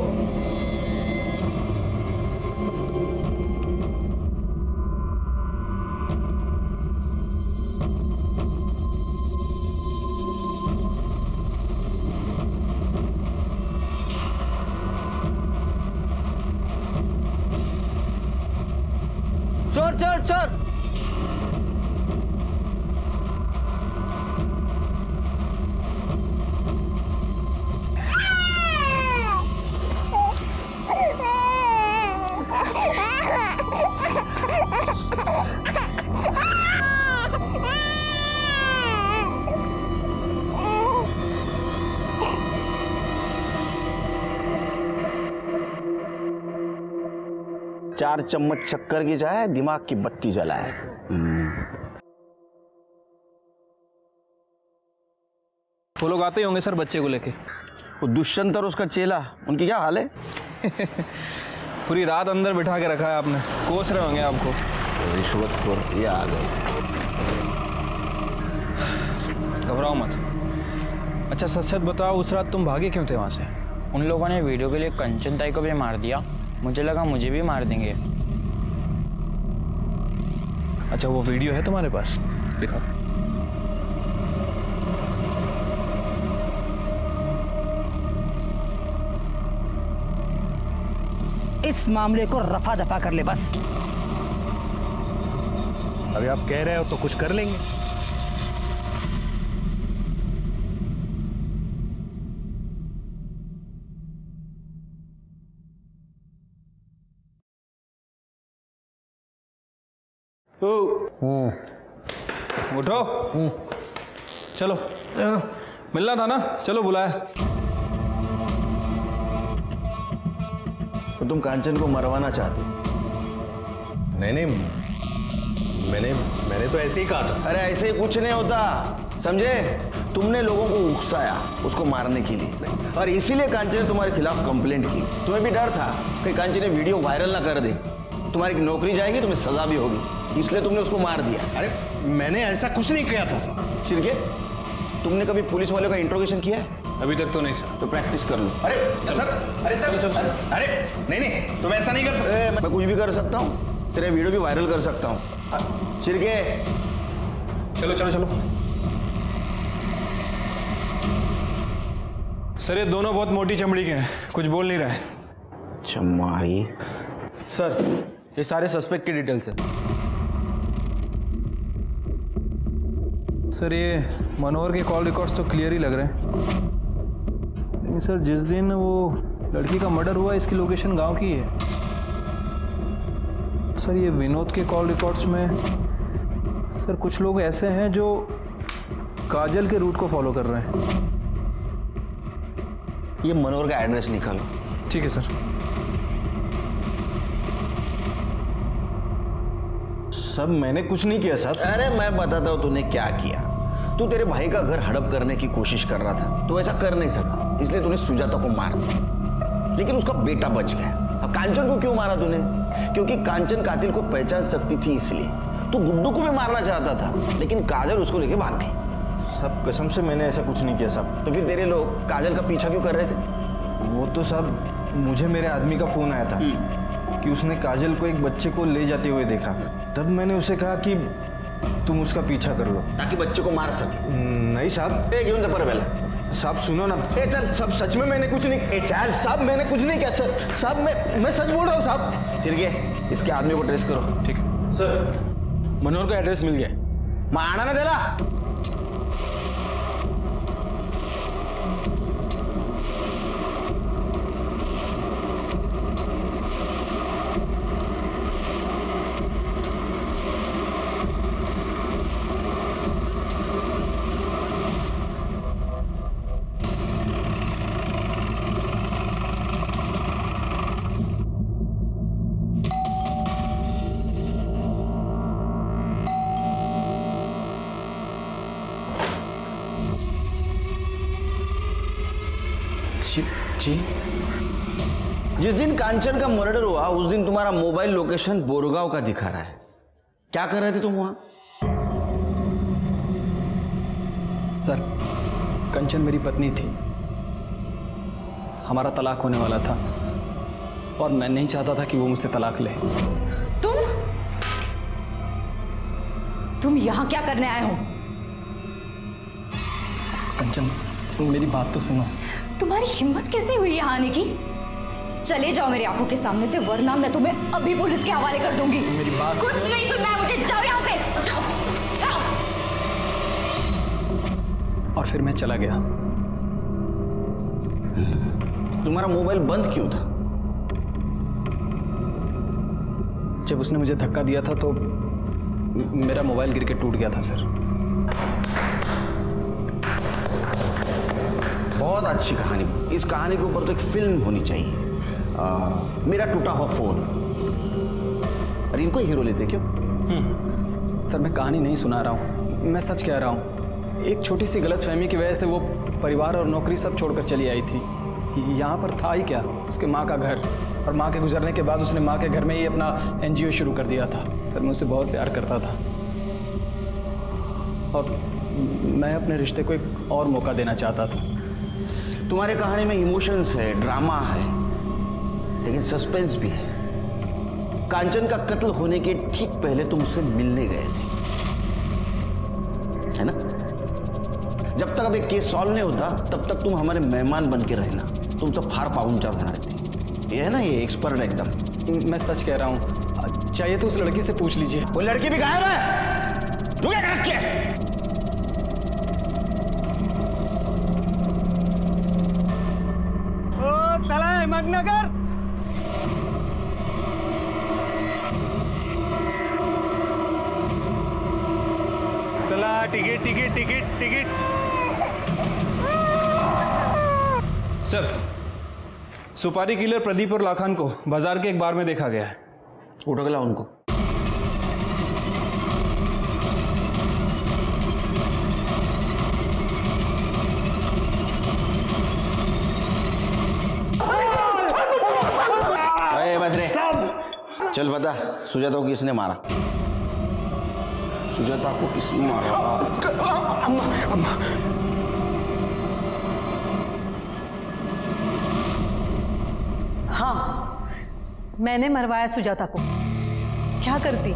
S2: चोर चोर चोर।
S12: चार चम्मच शक्कर की चाय, दिमाग की बत्ती जलाए।
S11: वो लोग आते ही होंगे सर बच्चे को लेके।
S12: वो दुष्यंत और उसका चेला, उनकी क्या हाल है?
S11: पूरी रात अंदर बिठा के रखा है आपने, कोस रहे होंगे आपको।
S12: रिश्वतखोर ये आ गए।
S11: घबराओ मत। अच्छा सच सच बताओ, उस रात तुम भागे क्यों थे वहाँ से?
S16: उन लोगों ने वीडियो के लिए कंचन ताई को भी मार दिया मुझे लगा मुझे भी मार देंगे।
S11: अच्छा, वो वीडियो है तुम्हारे पास? दिखाओ।
S5: इस मामले को रफा दफा कर ले बस।
S8: अभी आप कह रहे हो तो कुछ कर लेंगे।
S11: उठो, चलो। मिलना था ना, चलो बुलाया।
S8: तो तुम कांचन को मरवाना चाहते? नहीं, मैंने तो ऐसे ही कहा था।
S12: अरे ऐसे ही कुछ नहीं होता, समझे? तुमने लोगों को उकसाया उसको मारने के लिए, और इसीलिए कांचन ने तुम्हारे खिलाफ कंप्लेंट की। तुम्हें भी डर था कि कांचन ने वीडियो वायरल ना कर दे, तुम्हारी नौकरी जाएगी, तुम्हें सजा भी होगी, इसलिए तुमने उसको मार दिया।
S8: अरे मैंने ऐसा कुछ नहीं किया था।
S12: चिरके, तुमने कभी पुलिस वालों का इंट्रोगेशन किया है?
S11: अभी तक तो नहीं सर।
S12: तो प्रैक्टिस कर लो।
S8: अरे सर, अरे नहीं, तुम ऐसा नहीं कर सकते।
S12: मैं कुछ भी कर सकता हूँ, तेरे वीडियो भी वायरल कर सकता हूँ। चिरके,
S11: चलो। सर, ये दोनों बहुत मोटी चमड़ी के हैं, कुछ बोल नहीं रहे।
S12: चमारी।
S16: सर, ये सारे सस्पेक्ट की डिटेल्स है।
S11: सर, ये मनोहर के कॉल रिकॉर्ड्स तो क्लियर ही लग रहे हैं, लेकिन सर जिस दिन वो लड़की का मर्डर हुआ, इसकी लोकेशन गांव की है। सर, ये विनोद के कॉल रिकॉर्ड्स में सर कुछ लोग ऐसे हैं जो काजल के रूट को फॉलो कर रहे हैं।
S12: ये मनोहर का एड्रेस निकालो।
S11: ठीक है सर।
S8: सब मैंने कुछ नहीं किया साहब।
S12: अरे मैं बताता हूँ तूने क्या किया। तू तेरे भाई का घर हड़प करने की कोशिश कर रहा था, तो ऐसा कर नहीं सका, इसलिए तूने सुजाता को मार दिया, लेकिन उसका बेटा बच गया। अब कांचन को क्यों मारा तूने? क्योंकि कांचन कातिल को पहचान सकती थी, इसलिए। तू गुड्डू को भी मारना चाहता था, लेकिन काजल उसको लेके भाग गई।
S8: साहब कसम से मैंने ऐसा कुछ नहीं किया साहब।
S12: तो फिर तेरे लोग काजल का पीछा क्यों कर रहे थे?
S8: वो तो साहब मुझे मेरे आदमी का फोन आया था कि उसने काजल को एक बच्चे को ले जाते हुए देखा। तब मैंने उसे कहा कि तुम उसका पीछा कर लो,
S12: ताकि बच्चे को मार सके।
S8: नहीं साहब।
S12: क्यों जबर बेला?
S8: साहब सुनो ना। चल साहब, सच में मैंने कुछ नहीं। चल साहब, मैंने कुछ नहीं किया सर। साहब मैं सच बोल रहा हूँ साहब।
S12: सिरके, इसके आदमी को ट्रेस करो।
S11: ठीक है
S16: सर। मनोहर का एड्रेस मिल गया।
S12: मारना ना देला।
S16: जी,
S12: जिस दिन कांचन का मर्डर हुआ उस दिन तुम्हारा मोबाइल लोकेशन बोरगांव का दिखा रहा है। क्या कर रहे थे तुम वहां?
S16: सर, कंचन मेरी पत्नी थी, हमारा तलाक होने वाला था और मैं नहीं चाहता था कि वो मुझसे तलाक ले।
S1: तुम यहाँ क्या करने आए हो?
S16: कंचन, मेरी बात तो सुनो।
S1: तुम्हारी हिम्मत कैसे हुई यहाँ आने की? चले जाओ मेरी आंखों के सामने से, वरना मैं तुम्हें अभी पुलिस के हवाले कर दूंगी।
S16: मेरी बात
S1: कुछ नहीं सुनना है मुझे, जाओ यहाँ से, जाओ, जाओ।
S16: और फिर मैं चला गया।
S12: तुम्हारा मोबाइल बंद क्यों था?
S16: जब उसने मुझे धक्का दिया था तो मेरा मोबाइल गिर के टूट गया था सर।
S12: बहुत अच्छी कहानी। इस कहानी के ऊपर तो एक फिल्म होनी चाहिए। मेरा टूटा हुआ फोन। अरे इनको हीरो लेते क्यों?
S16: सर, मैं कहानी नहीं सुना रहा हूँ, मैं सच कह रहा हूँ। एक छोटी सी गलतफहमी की वजह से वो परिवार और नौकरी सब छोड़कर चली आई थी। यहाँ पर था ही क्या, उसके माँ का घर, और माँ के गुजरने के बाद उसने माँ के घर में ही अपना NGO शुरू कर दिया था। सर, मैं उसे बहुत प्यार करता था और मैं अपने रिश्ते को एक और मौका देना चाहता था।
S12: तुम्हारे कहानी में इमोशंस है, ड्रामा है, लेकिन सस्पेंस भी है। कांचन का कत्ल होने के ठीक पहले तुम उससे मिलने गए थे, है ना? जब तक अब एक केस सॉल्व नहीं होता तब तक तुम हमारे मेहमान बन के रहना। तुम सब फार पाहुनचार होना रहती। ये है ना, ये एक्सपर्ट एकदम।
S16: मैं सच कह रहा हूँ, चाहिए तो उस लड़की से पूछ लीजिए।
S12: वो लड़की भी गायब है। तू क्या कर रखी है?
S11: ओ साला अहमदनगर।
S3: चला ticket ticket ticket ticket.
S11: Sir, सुपारी किलर प्रदीप और लाखान को बाजार के एक बार में देखा गया है।
S12: उठो गला उनको। अरे बजरे, चल बता, सुजाता को किसने मारा? सुजाता को किसने मारा?
S9: अम्मा।
S17: हाँ, मैंने मरवाया सुजाता को। क्या करती?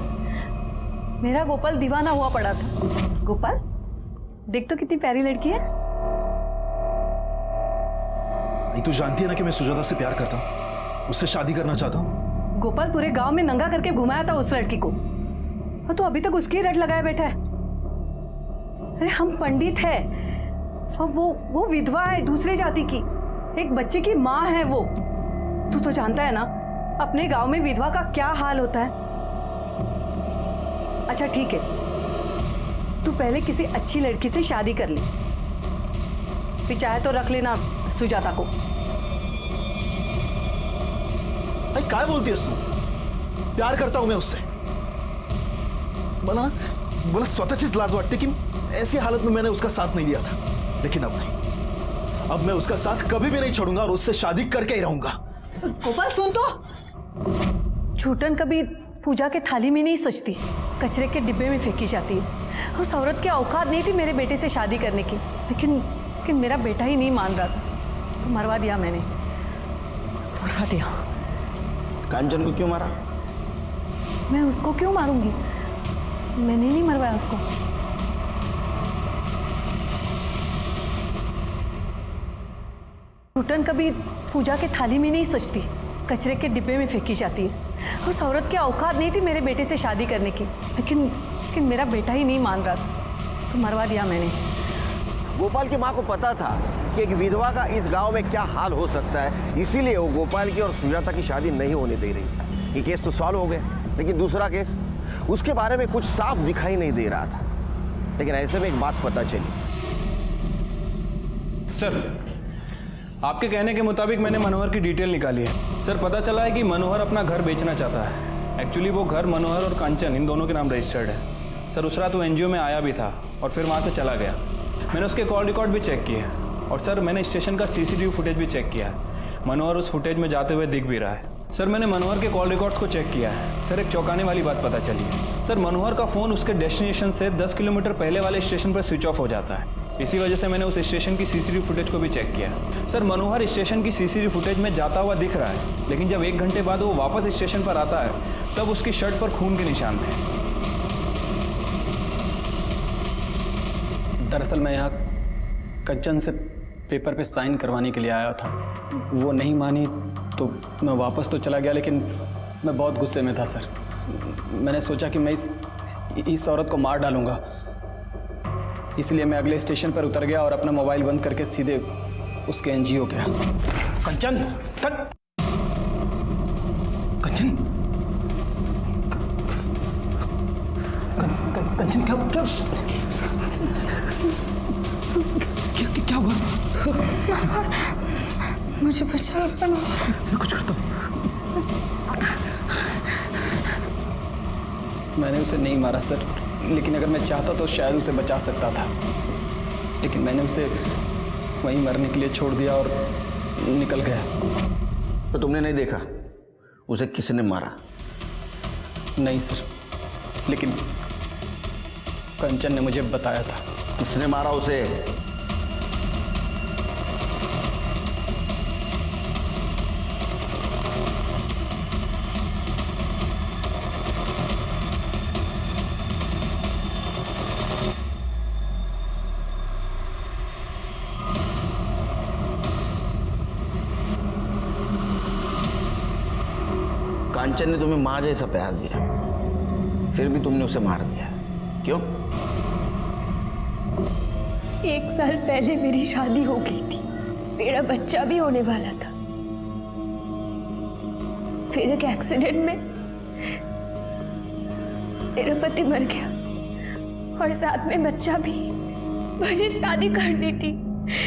S17: मेरा गोपाल दीवाना हुआ पड़ा था। गोपाल, देख तो कितनी प्यारी लड़की है।
S13: तू जानती है ना कि मैं सुजाता से प्यार करता हूँ, उससे शादी करना चाहता हूँ।
S17: गोपाल पूरे गांव में नंगा करके घुमाया था उस लड़की को, और तू अभी तक उसकी रट लगाया बैठा है। अरे हम पंडित है और वो विधवा है, दूसरे जाति की, एक बच्चे की माँ है वो। तू तो जानता है ना अपने गांव में विधवा का क्या हाल होता है। अच्छा ठीक है, तू पहले किसी अच्छी लड़की से शादी कर ले, फिर चाहे तो रख लेना सुजाता को।
S13: भाई क्या बोलती है तू? प्यार करता हूं मैं उससे। मला स्वतःचीच लाज वाटते कि ऐसी हालत में मैंने उसका साथ नहीं दिया था, लेकिन अब नहीं। अब मैं उसका साथ कभी भी नहीं छोड़ूंगा और उससे शादी करके ही रहूंगा।
S17: गोपाल सुन तो, छूटन कभी पूजा के थाली में नहीं सजती, कचरे के डिब्बे में फेंकी जाती है। उस औरत की औकात नहीं थी मेरे बेटे से शादी करने की, लेकिन मेरा बेटा ही नहीं मान रहा था, तो मरवा दिया मैंने, मरवा दिया।
S12: कांचन को क्यों मारा?
S17: मैं उसको क्यों मारूंगी? मैंने नहीं मरवाया उसको। छूटन कभी पूजा के थाली में नहीं सजती, कचरे के डिब्बे में फेंकी जाती है। उस औरत की औकात नहीं थी मेरे बेटे से शादी करने की, लेकिन मेरा बेटा ही नहीं मान रहा था, तो मरवा दिया मैंने।
S12: गोपाल की माँ को पता था कि एक विधवा का इस गांव में क्या हाल हो सकता है, इसीलिए वो गोपाल की और सुजाता की शादी नहीं होने दे रही थी। ये केस तो सॉल्व हो गया, लेकिन दूसरा केस, उसके बारे में कुछ साफ दिखाई नहीं दे रहा था। लेकिन ऐसे में एक बात पता चली।
S11: सर, आपके कहने के मुताबिक मैंने मनोहर की डिटेल निकाली है। सर, पता चला है कि मनोहर अपना घर बेचना चाहता है। एक्चुअली वो घर मनोहर और कांचन इन दोनों के नाम रजिस्टर्ड है। सर, उस रात वो एनजीओ में आया भी था और फिर वहाँ से चला गया। मैंने उसके कॉल रिकॉर्ड भी चेक किए और सर मैंने स्टेशन का सीसीटीवी फुटेज भी चेक किया है। मनोहर उस फुटेज में जाते हुए दिख भी रहा है। सर, मैंने मनोहर के कॉल रिकॉर्ड्स को चेक किया है। सर, एक चौंकाने वाली बात पता चली है। सर, मनोहर का फ़ोन उसके डेस्टिनेशन से 10 किलोमीटर पहले वाले स्टेशन पर स्विच ऑफ हो जाता है। इसी वजह से मैंने उस स्टेशन की सीसीटीवी फुटेज को भी चेक किया। सर, मनोहर स्टेशन की सीसीटीवी फुटेज में जाता हुआ दिख रहा है, लेकिन जब 1 घंटे बाद वो वापस स्टेशन पर आता है तब उसकी शर्ट पर खून के निशान थे।
S16: दरअसल मैं यहाँ कंचन से पेपर पे साइन करवाने के लिए आया था। वो नहीं मानी तो मैं वापस तो चला गया, लेकिन मैं बहुत गुस्से में था सर। मैंने सोचा कि मैं इस औरत को मार डालूंगा, इसलिए मैं अगले स्टेशन पर उतर गया और अपना मोबाइल बंद करके सीधे उसके एनजीओ गया।
S9: कंचन, कंचन, कंचन, क्या हुआ?
S10: मुझे बचा लो।
S9: मैं कुछ करता हूँ।
S16: मैंने उसे नहीं मारा सर, लेकिन अगर मैं चाहता तो शायद उसे बचा सकता था, लेकिन मैंने उसे वहीं मरने के लिए छोड़ दिया और निकल गया।
S12: तो तुमने नहीं देखा उसे किसने मारा?
S16: नहीं सर, लेकिन कंचन ने मुझे बताया था।
S12: किसने मारा उसे? कांचन ने तुम्हें माँ जैसा प्यार दिया, फिर भी तुमने उसे मार दिया, क्यों?
S15: 1 साल पहले मेरी शादी हो गई थी, मेरा बच्चा भी होने वाला था। फिर एक एक्सीडेंट में मेरा पति मर गया और साथ में बच्चा भी। मुझे शादी करनी थी,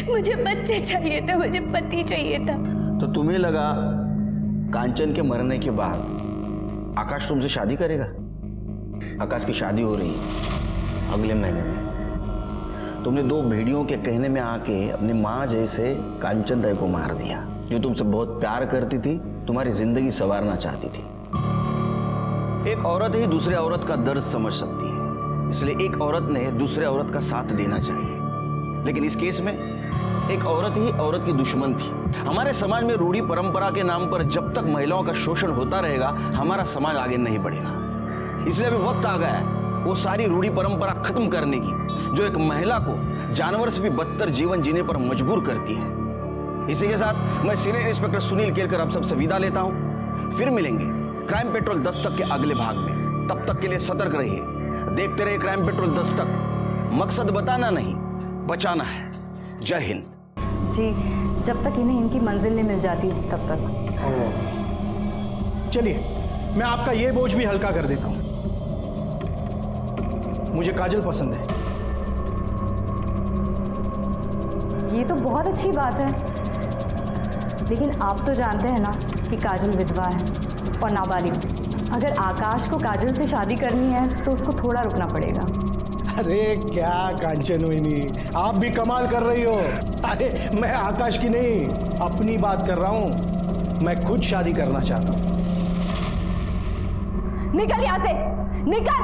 S15: मुझे बच्चे चाहिए थे, मुझे पति चाहिए था।
S12: तो तुम्हें लगा कांचन के मरने के बाद आकाश तुमसे शादी करेगा? आकाश की शादी हो रही है अगले महीने में। तुमने 2 भेड़ियों के कहने में आके अपनी माँ जैसे कांचन राय को मार दिया, जो तुमसे बहुत प्यार करती थी, तुम्हारी जिंदगी संवारना चाहती थी। एक औरत ही दूसरे औरत का दर्द समझ सकती है, इसलिए एक औरत ने दूसरे औरत का साथ देना चाहिए। लेकिन इस केस में एक औरत ही औरत की दुश्मन थी। हमारे समाज में रूढ़ी परंपरा के नाम पर जब तक महिलाओं का शोषण होता रहेगा, हमारा समाज आगे नहीं बढ़ेगा। इसलिए अभी वक्त आ गया है वो सारी रूढ़ी परंपरा खत्म करने की, जो एक महिला को जानवर से भी बदतर जीवन जीने पर मजबूर करती है। इसी के साथ मैं सीनियर इंस्पेक्टर सुनील केलकर आप सबसे विदा लेता हूं। फिर मिलेंगे क्राइम पेट्रोल दस्तक के अगले भाग में। तब तक के लिए सतर्क रहिए, देखते रहिए क्राइम पेट्रोल दस्तक। मकसद बताना नहीं, बचाना है। जय हिंद।
S1: जी, जब तक इन्हें इनकी मंजिल नहीं मिल जाती तब तक।
S13: चलिए, मैं आपका ये बोझ भी हल्का कर देता हूं। मुझे काजल पसंद है।
S1: ये तो बहुत अच्छी बात है, लेकिन आप तो जानते हैं ना कि काजल विधवा है और नाबालिग। अगर आकाश को काजल से शादी करनी है तो उसको थोड़ा रुकना पड़ेगा।
S13: अरे क्या कांचन मोहिनी, आप भी कमाल कर रही हो। अरे मैं आकाश की नहीं, अपनी बात कर रहा हूं। मैं खुद शादी करना चाहता हूं।
S1: निकल यहाँ से, निकल।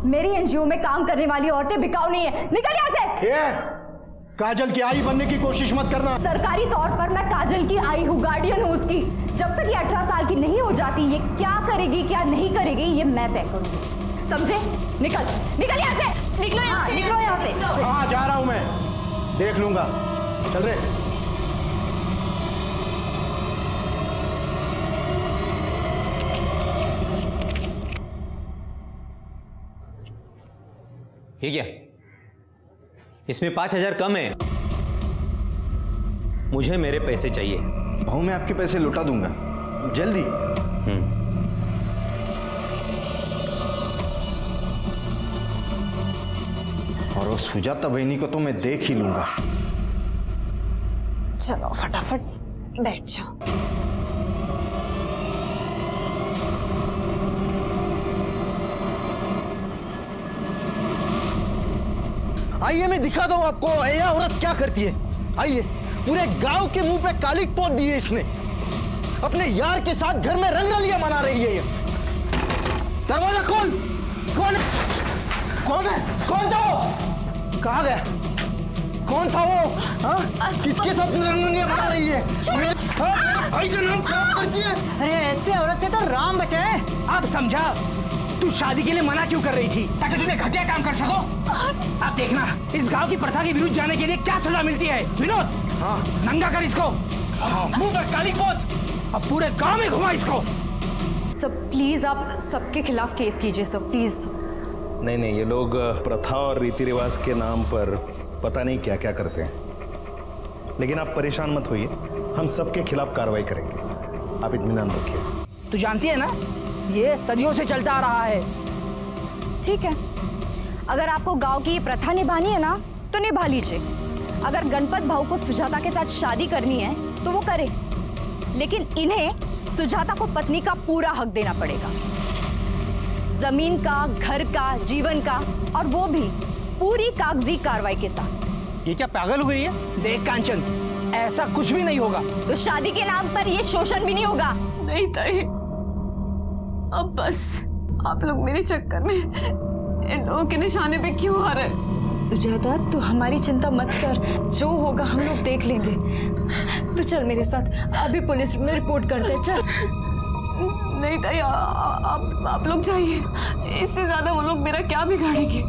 S1: मेरी एनजीओ में काम करने वाली औरतें बिकाऊ नहीं है, निकल यहाँ से।
S13: ये काजल की आई बनने की कोशिश मत करना।
S1: सरकारी तौर पर मैं काजल की आई हूँ, गार्डियन हूँ उसकी। जब तक ये 18 साल की नहीं हो जाती, ये क्या करेगी क्या नहीं करेगी ये मैं तय करूंगी, समझे? निकल, निकल यहाँ से, निकलो यहाँ से, निकलो यहाँ से।
S13: हाँ, जा रहा हूं मैं, देख लूंगा। चल रे।
S3: ये क्या? इसमें 5,000 कम है। मुझे मेरे पैसे चाहिए।
S2: भाऊ मैं आपके पैसे लौटा दूंगा, जल्दी। और वो सुजाता बहनी को तो मैं देख ही लूंगा।
S4: चलो फटाफट बैठ जाओ।
S2: आइए मैं दिखाता हूं आपको यह औरत क्या करती है। आइए, पूरे गांव के मुंह पे कालिक पोत दी है इसने। अपने यार के साथ घर में रंगरलियां मना रही है ये। दरवाजा खोल। कौन है? कौन है? कौन था वो? कहाँ गया? कौन था वो? हाँ? किसके साथ रंगरलियां मना रही है? भाई का नाम खराब करती है।
S17: अरे ऐसे औरत से तो राम बचाए।
S5: अब समझा तू शादी के लिए मना क्यों कर रही थी, ताकि तूने घटिया काम कर सको। अब देखना इस गांव की प्रथा के विरुद्ध जाने के लिए क्या सजा मिलती है। विनोद, हाँ, नंगा कर इसको, मुंह पर काली पोत, अब पूरे गांव में घुमा इसको।
S1: सब प्लीज आप सबके खिलाफ केस कीजिए सब, प्लीज।
S8: नहीं नहीं, ये लोग प्रथा और रीति रिवाज के नाम पर पता नहीं क्या क्या करते हैं। लेकिन आप परेशान मत होइए, हम सबके खिलाफ कार्रवाई करेंगे। आप इत्मीनान रखिए।
S5: तू जानती है ना, ये सदियों से चलता आ रहा है।
S1: ठीक है, अगर आपको गांव की ये प्रथा निभानी है ना तो निभा लीजिए। अगर गणपत भाऊ को सुजाता के साथ शादी करनी है तो वो करे, लेकिन इन्हें सुजाता को पत्नी का पूरा हक देना पड़ेगा, जमीन का, घर का, जीवन का, और वो भी पूरी कागजी कार्रवाई के साथ।
S3: ये क्या पागल हो गई है?
S5: देख कांचन, ऐसा कुछ भी नहीं होगा।
S1: तो शादी के नाम पर ये शोषण भी नहीं होगा।
S4: नहीं ताई, अब बस आप लोग मेरे चक्कर में इन लोगों के निशाने पे क्यों आ रहे? सुजाता, तू हमारी चिंता मत कर, जो होगा हम लोग देख लेंगे। तू चल मेरे साथ, अभी पुलिस में रिपोर्ट करते। चल। नहीं ताई, आप लोग जाइए, इससे ज्यादा वो लोग मेरा क्या बिगाड़ेंगे?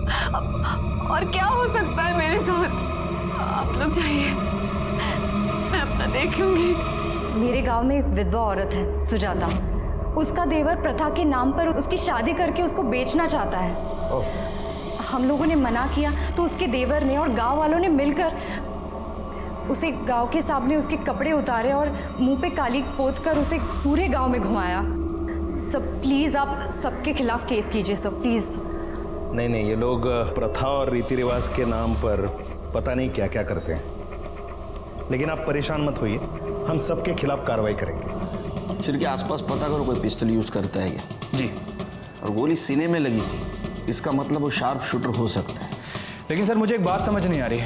S4: और क्या हो सकता है मेरे साथ? आप लोग जाइए, मैं अपना देख लूंगी।
S1: मेरे गांव में एक विधवा औरत है सुजाता, उसका देवर प्रथा के नाम पर उसकी शादी करके उसको बेचना चाहता है। हम लोगों ने मना किया तो उसके देवर ने और गांव वालों ने मिलकर उसे गांव के सामने उसके कपड़े उतारे और मुंह पे काली पोत कर उसे पूरे गांव में घुमाया। सब प्लीज आप सबके खिलाफ केस कीजिए सब, प्लीज।
S8: नहीं, ये लोग प्रथा और रीति रिवाज के नाम पर पता नहीं क्या क्या करते हैं, लेकिन आप परेशान मत होइए, हम सबके खिलाफ कार्रवाई करेंगे।
S12: सिर के आसपास पता करो कोई पिस्टल यूज करता है क्या?
S11: जी।
S12: और गोली सीने में लगी थी, इसका मतलब वो शार्प शूटर हो सकता है।
S11: लेकिन सर मुझे एक बात समझ नहीं आ रही,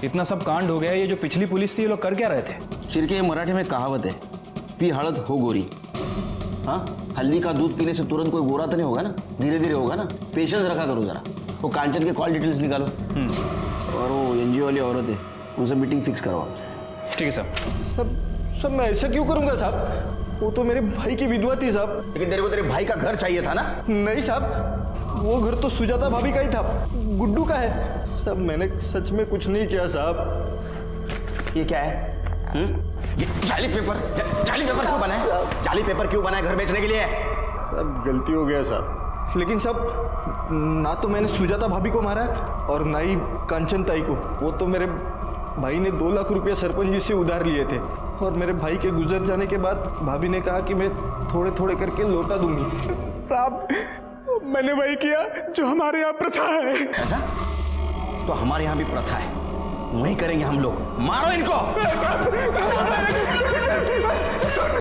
S11: इतना सब कांड हो गया है, ये जो पिछली पुलिस थी ये लोग कर क्या रहे थे?
S12: सिर के मराठी में कहावत है, पी हड़द हो गोरी। हाँ, हल्दी का दूध पीने से तुरंत कोई गोरा तो नहीं होगा ना, धीरे धीरे होगा ना। पेशेंस रखा करो जरा। वो कांचन के कॉल डिटेल्स निकालो और वो एनजीओ वाली औरत है उनसे मीटिंग फिक्स करवाओ।
S11: ठीक है साहब।
S2: सब मैं ऐसा क्यों करूंगा साहब? वो तो मेरे भाई की विधवा थी साहब।
S12: लेकिन तेरे को तेरे भाई का घर चाहिए था ना?
S2: नहीं साहब, वो घर तो सुजाता भाभी का ही था, गुड्डू का है साहब। मैंने सच में कुछ नहीं किया साहब।
S12: ये क्या है? ये जाली पेपर क्यों बना है? जाली पेपर क्यों बना है घर बेचने के लिए?
S2: साहब गलती हो गया साहब, लेकिन साहब ना तो मैंने सुजाता भाभी को मारा है और ना ही कांचन ताई को। वो तो मेरे भाई ने 2 लाख रुपया सरपंच जी से उधार लिए थे और मेरे भाई के गुजर जाने के बाद भाभी ने कहा कि मैं थोड़े थोड़े करके लौटा दूंगी।
S9: साहब मैंने वही किया जो हमारे यहाँ प्रथा है।
S12: ऐसा? तो हमारे यहाँ भी प्रथा है, वही करेंगे हम लोग। मारो इनको।